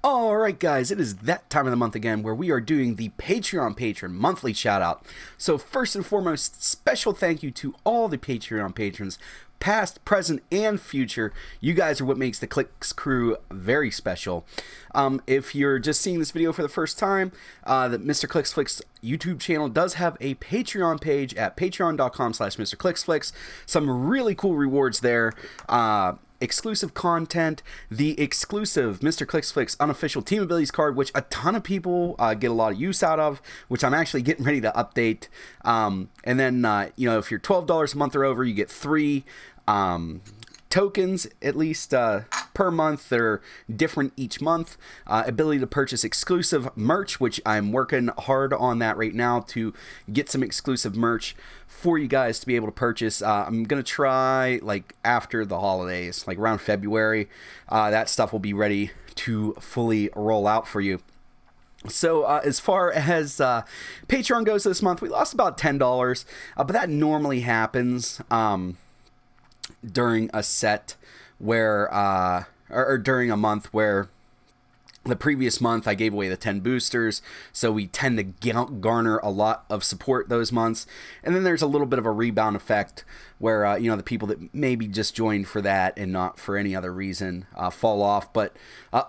Alright guys, it is that time of the month again where we are doing the Patreon patron monthly shout out. So first and foremost, special thank you to all the Patreon patrons, past, present, and future. You guys are what makes the Clicks crew very special. If you're just seeing this video for the first time, the Mr. Clicksflix YouTube channel does have a Patreon page at patreon.com/MrClicksflix. Some really cool rewards there. Exclusive content, the exclusive Mr. Clicksflix unofficial team abilities card, which a ton of people get a lot of use out of, which I'm actually getting ready to update. And then, if you're $12 a month or over, you get 3 tokens at least per month. They're different each month. Ability to purchase exclusive merch, which I'm working hard on that right now to get some exclusive merch for you guys to be able to purchase. I'm gonna try like after the holidays, like around February. That stuff will be ready to fully roll out for you. So as far as Patreon goes this month, we lost about $10, but that normally happens during a set where or during a month where the previous month I gave away the 10 boosters, so we tend to garner a lot of support those months. And then there's a little bit of a rebound effect where the people that maybe just joined for that and not for any other reason fall off. But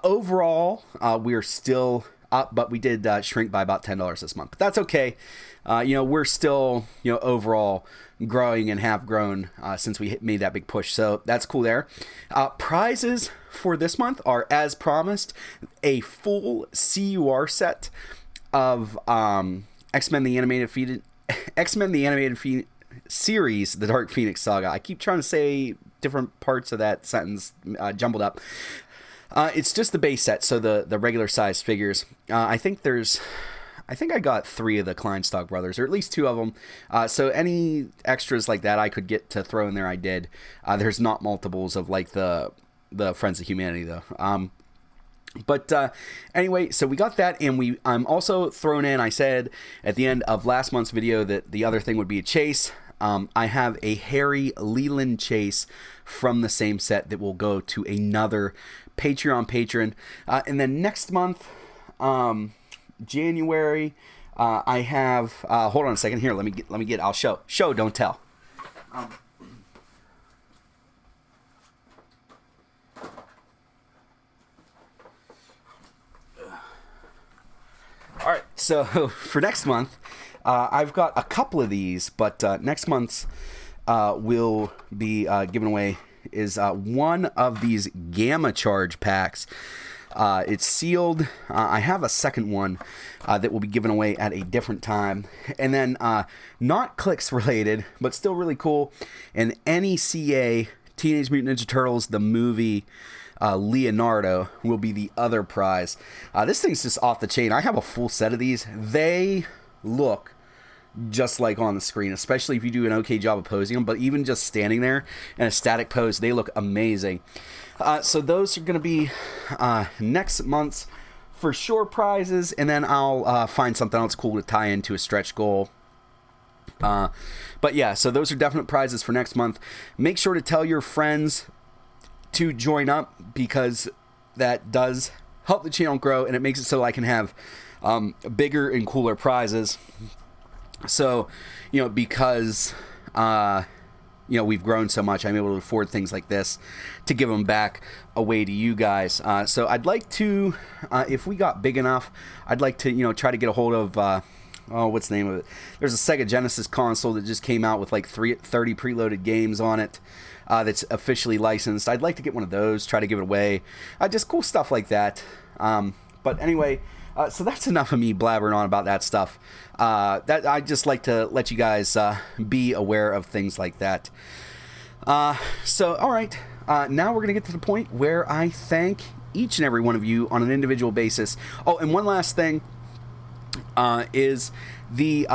overall, we're still up, but we did shrink by about $10 this month. But that's okay. We're still overall growing and have grown since we made that big push, so that's cool there. Prizes for this month are, as promised, a full CUR set of X-Men the Animated Series, The Dark Phoenix Saga. I keep trying to say different parts of that sentence jumbled up. It's just the base set, so the regular size figures. I think I got 3 of the Kleinstock brothers, or at least 2 of them. So any extras like that I could get to throw in there, I did. There's not multiples of like the Friends of Humanity though. But anyway, so we got that, and I'm also thrown in. I said at the end of last month's video that the other thing would be a chase. I have a Harry Leland chase from the same set that will go to another Patreon patron. And then next month, January, I have. Hold on a second here. Let me get. I'll show. Don't tell. All right. So for next month, I've got a couple of these, but next month's will be given away is one of these Gamma Charge packs. It's sealed. I have a second one that will be given away at a different time. And then not Clicks related, but still really cool, an NECA Teenage Mutant Ninja Turtles the movie Leonardo will be the other prize. This thing's just off the chain. I have a full set of these. They look just like on the screen, especially if you do an okay job of posing them, but even just standing there in a static pose, they look amazing. So those are going to be next month's for sure prizes, and then I'll find something else cool to tie into a stretch goal. But yeah, so those are definite prizes for next month. Make sure to tell your friends to join up, because that does help the channel grow, and it makes it so I can have bigger and cooler prizes. So, because we've grown so much, I'm able to afford things like this to give them back away to you guys. So I'd like to, if we got big enough, I'd like to, try to get a hold of, what's the name of it? There's a Sega Genesis console that just came out with like 30 preloaded games on it that's officially licensed. I'd like to get one of those, try to give it away. Just cool stuff like that. But anyway, so that's enough of me blabbering on about that stuff. That I just like to let you guys be aware of things like that. So, all right. Now we're going to get to the point where I thank each and every one of you on an individual basis. Oh, and one last thing is the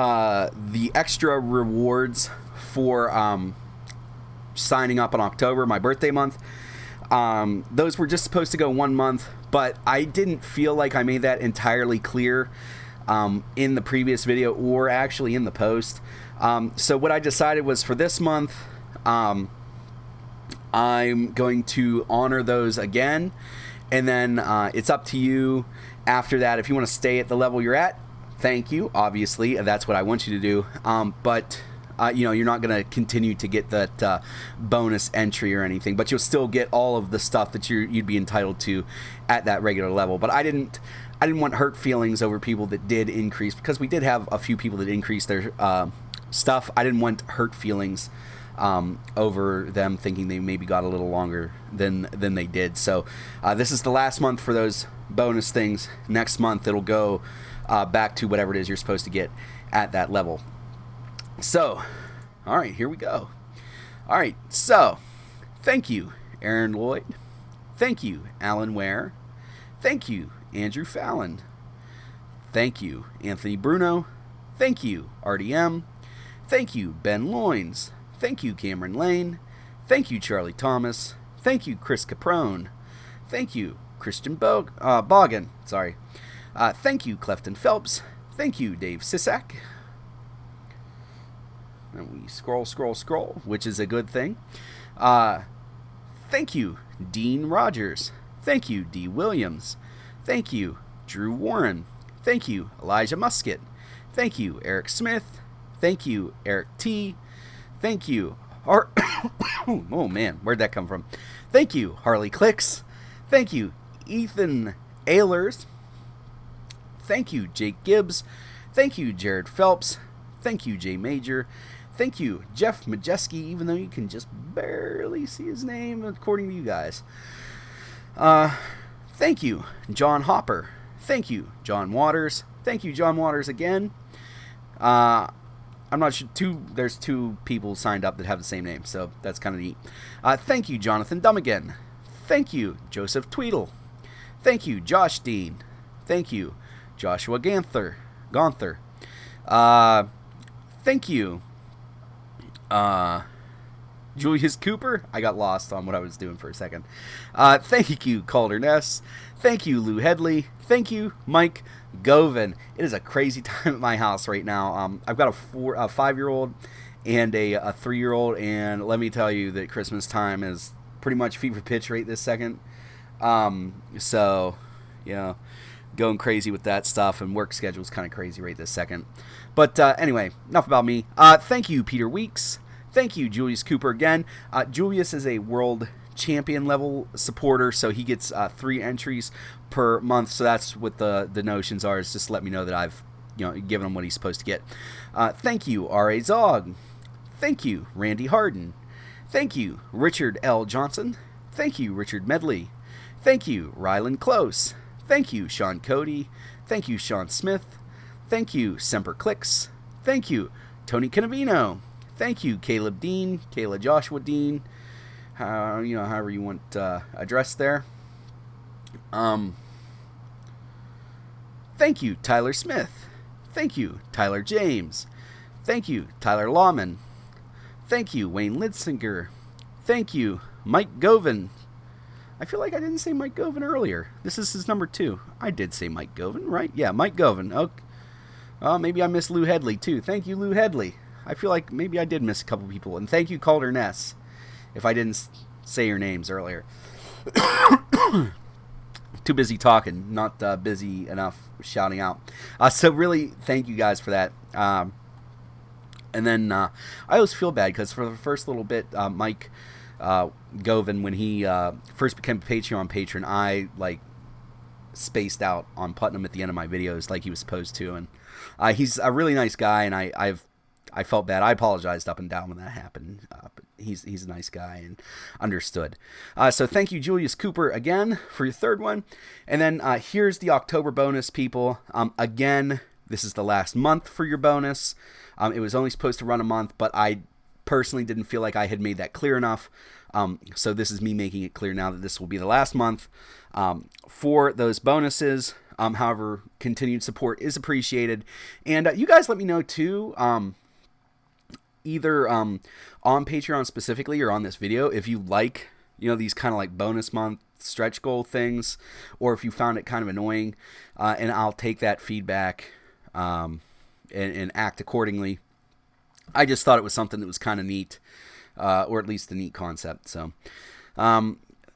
extra rewards for signing up in October, my birthday month. Those were just supposed to go 1 month, but I didn't feel like I made that entirely clear in the previous video or actually in the post. So what I decided was for this month, I'm going to honor those again, And then it's up to you after that. If you want to stay at the level you're at, thank you. Obviously, that's what I want you to do. But you're not going to continue to get that bonus entry or anything, but you'll still get all of the stuff that you'd be entitled to at that regular level. But I didn't want hurt feelings over people that did increase, because we did have a few people that increased their stuff. I didn't want hurt feelings over them thinking they maybe got a little longer than they did. So this is the last month for those bonus things. Next month it'll go back to whatever it is you're supposed to get at that level. So, all right, here we go. All right, so thank you, Aaron Lloyd. Thank you, Alan Ware. Thank you, Andrew Fallon. Thank you, Anthony Bruno. Thank you, RDM. Thank you, Ben Loins. Thank you, Cameron Lane. Thank you, Charlie Thomas. Thank you, Chris Caprone. Thank you, Christian Boggin. Sorry. Thank you, Clefton Phelps. Thank you, Dave Sisak. And we scroll, which is a good thing. Thank you, Dean Rogers. Thank you, D. Williams. Thank you, Drew Warren. Thank you, Elijah Musket. Thank you, Eric Smith. Thank you, Eric T. Thank you, oh man, where'd that come from? Thank you, Harley Clicks. Thank you, Ethan Ehlers. Thank you, Jake Gibbs. Thank you, Jared Phelps. Thank you, Jay Major. Thank you, Jeff Majeski, even though you can just barely see his name according to you guys. Thank you, John Hopper. Thank you, John Waters. Thank you, John Waters again. I'm not sure, there's two people signed up that have the same name, so that's kind of neat. Thank you, Jonathan Dummigan. Thank you, Joseph Tweedle. Thank you, Josh Dean. Thank you, Joshua Ganther. Thank you, Julius Cooper. I got lost on what I was doing for a second. Thank you, Calder Ness. Thank you, Lou Headley. Thank you, Mike Govan. It is a crazy time at my house right now. I've got a 5-year-old and a 3-year-old, and let me tell you that Christmas time is pretty much fever pitch right this second. So, going crazy with that stuff, and work schedule's kind of crazy right this second. But anyway, enough about me. Thank you, Peter Weeks. Thank you, Julius Cooper again. Julius is a world champion level supporter, so he gets 3 entries per month. So that's what the notions are, is just let me know that I've given him what he's supposed to get. Thank you, R.A. Zog. Thank you, Randy Harden. Thank you, Richard L. Johnson. Thank you, Richard Medley. Thank you, Rylan Close. Thank you, Sean Cody. Thank you, Sean Smith. Thank you, Semper Clicks. Thank you, Tony Canavino. Thank you, Caleb Dean, Kayla Joshua Dean, however you want addressed there. Thank you, Tyler Smith. Thank you, Tyler James. Thank you, Tyler Lawman. Thank you, Wayne Lidsinger. Thank you, Mike Govan. I feel like I didn't say Mike Govan earlier. This is his number 2. I did say Mike Govan, right? Yeah, Mike Govan. Okay. Maybe I missed Lou Headley, too. Thank you, Lou Headley. I feel like maybe I did miss a couple people. And thank you, Calder Ness, if I didn't say your names earlier. Too busy talking, not busy enough shouting out. So really, thank you guys for that. And then I always feel bad because for the first little bit, Mike Govan, when he first became a Patreon patron, I spaced out on putting him at the end of my videos like he was supposed to. And he's a really nice guy, and I felt bad. I apologized up and down when that happened. But he's a nice guy and understood. So thank you, Julius Cooper, again for your 3rd one. And then here's the October bonus, people. Again, this is the last month for your bonus. It was only supposed to run a month, but I personally didn't feel like I had made that clear enough. So this is me making it clear now that this will be the last month for those bonuses. However, continued support is appreciated. And you guys let me know, too, either on Patreon specifically or on this video, if you like, these kind of bonus month stretch goal things, or if you found it kind of annoying, and I'll take that feedback and act accordingly. I just thought it was something that was kind of neat, or at least a neat concept. So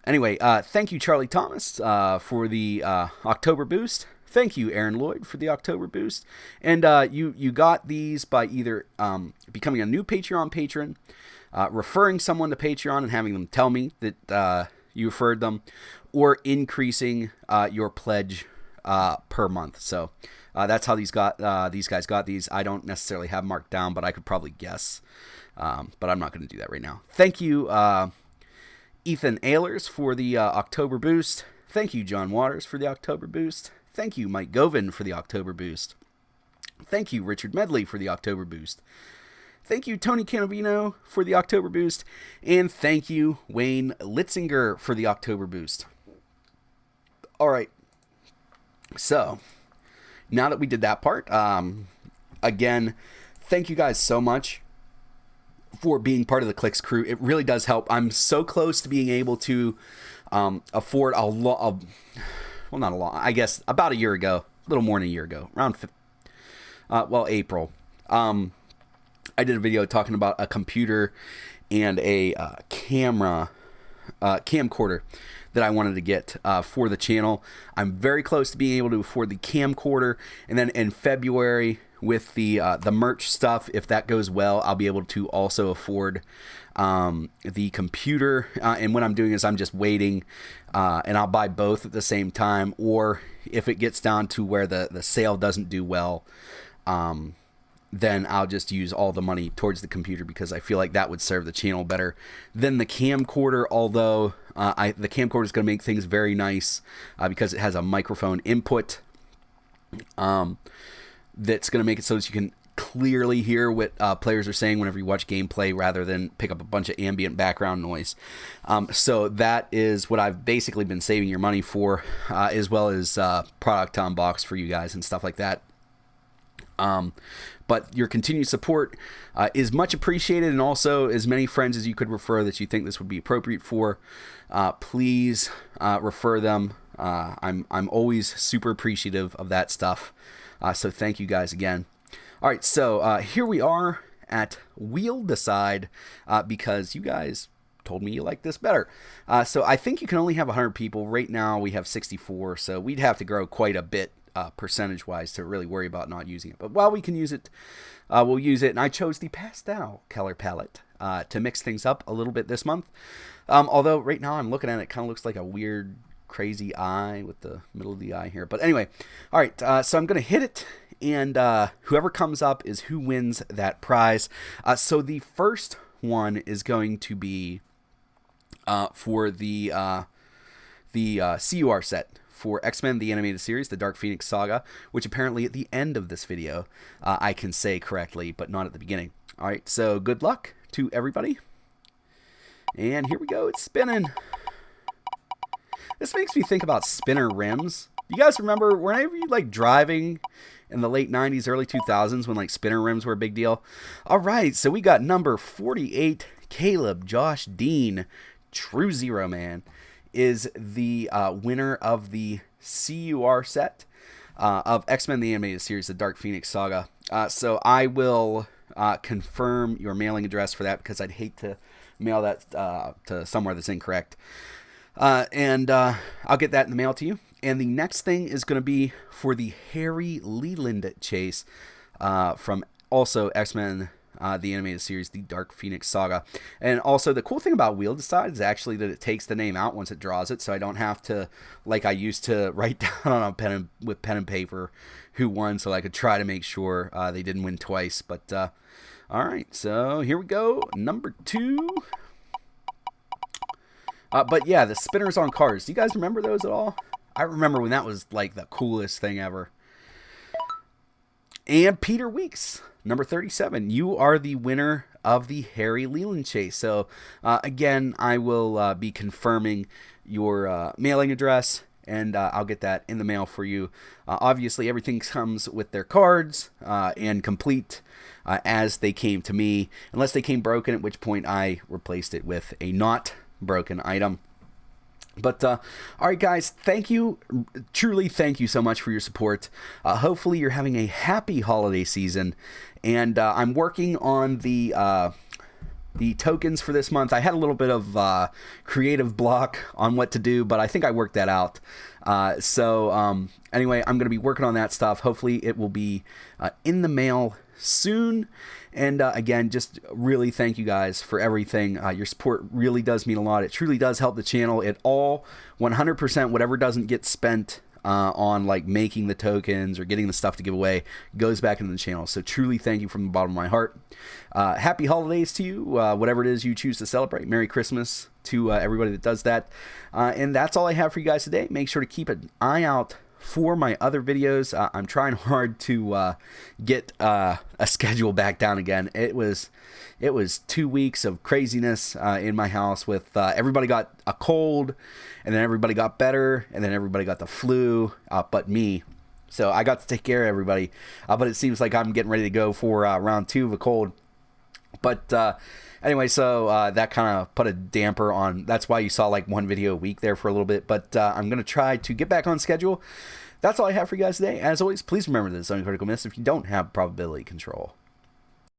Anyway, thank you, Charlie Thomas, for the October boost. Thank you, Aaron Lloyd, for the October boost. And you got these by either becoming a new Patreon patron, referring someone to Patreon and having them tell me that you referred them, or increasing your pledge per month. So that's how these guys got these. I don't necessarily have marked down, but I could probably guess. But I'm not going to do that right now. Thank you, Ethan Ehlers, for the October boost. Thank you, John Waters, for the October boost. Thank you, Mike Govin, for the October boost. Thank you, Richard Medley, for the October boost. Thank you, Tony Canavino, for the October boost. And thank you, Wayne Litzinger, for the October boost. All right. So, now that we did that part, again, thank you guys so much for being part of the Clicks crew. It really does help. I'm so close to being able to afford not a lot, I guess about a year ago, a little more than a year ago, around April. I did a video talking about a computer and a camcorder that I wanted to get for the channel. I'm very close to being able to afford the camcorder, and then in February, with the merch stuff, if that goes well, I'll be able to also afford the computer. And what I'm doing is I'm just waiting, and I'll buy both at the same time. Or if it gets down to where the sale doesn't do well, then I'll just use all the money towards the computer, because I feel like that would serve the channel better than the camcorder. Although the camcorder is going to make things very nice because it has a microphone input. That's going to make it so that you can clearly hear what players are saying whenever you watch gameplay, rather than pick up a bunch of ambient background noise. So that is what I've basically been saving your money for, as well as product to unbox for you guys and stuff like that. But your continued support is much appreciated, and also as many friends as you could refer that you think this would be appropriate for, please refer them. I'm always super appreciative of that stuff. So thank you guys again. All right, so here we are at Wheel Decide, because you guys told me you like this better. So I think you can only have 100 people. Right now we have 64, so we'd have to grow quite a bit percentage-wise to really worry about not using it. But while we can use it, we'll use it. And I chose the pastel color palette to mix things up a little bit this month. Although right now I'm looking at it, it kind of looks like a weird crazy eye with the middle of the eye here. But anyway, all right, so I'm going to hit it, and whoever comes up is who wins that prize. So the first one is going to be for the CUR set for X-Men the Animated Series, the Dark Phoenix Saga, which apparently at the end of this video I can say correctly, but not at the beginning. All right, so good luck to everybody. And here we go, it's spinning. This makes me think about spinner rims. You guys remember whenever you like driving in the late 90s, early 2000s when like spinner rims were a big deal? All right, so we got number 48, Caleb Josh Dean, True Zero Man, is the winner of the CUR set of X-Men the Animated Series, the Dark Phoenix Saga. So I will confirm your mailing address for that, because I'd hate to mail that to somewhere that's incorrect. And I'll get that in the mail to you. And the next thing is going to be for the Harry Leland chase from also X-Men, the Animated Series, the Dark Phoenix Saga. And also the cool thing about Wheel Decide is actually that it takes the name out once it draws it, so I don't have to, like I used to, write down on a pen and paper who won, so I could try to make sure they didn't win twice. But all right, so here we go, number 2. But yeah, the spinners on cars. Do you guys remember those at all? I remember when that was like the coolest thing ever. And Peter Weeks, number 37. You are the winner of the Harry Leland chase. So again, I will be confirming your mailing address, and I'll get that in the mail for you. Obviously, everything comes with their cards and complete as they came to me, unless they came broken, at which point I replaced it with a not broken item. But all right, guys, thank you, truly thank you so much for your support. Hopefully you're having a happy holiday season, and I'm working on the the tokens for this month. I had a little bit of creative block on what to do, but I think I worked that out. Anyway, I'm going to be working on that stuff. Hopefully it will be in the mail soon. And again, just really thank you guys for everything. Your support really does mean a lot. It truly does help the channel. It all 100%, whatever doesn't get spent on like making the tokens or getting the stuff to give away goes back into the channel. So truly thank you from the bottom of my heart. Happy holidays to you, whatever it is you choose to celebrate. Merry Christmas to everybody that does that. And that's all I have for you guys today. Make sure to keep an eye out for my other videos. I'm trying hard to get a schedule back down again. It was 2 weeks of craziness in my house with everybody got a cold, and then everybody got better, and then everybody got the flu, but me. So I got to take care of everybody. But it seems like I'm getting ready to go for round 2 of a cold. But anyway, so that kind of put a damper on. That's why you saw like 1 video a week there for a little bit. But I'm going to try to get back on schedule. That's all I have for you guys today. As always, please remember this: only critical miss if you don't have probability control.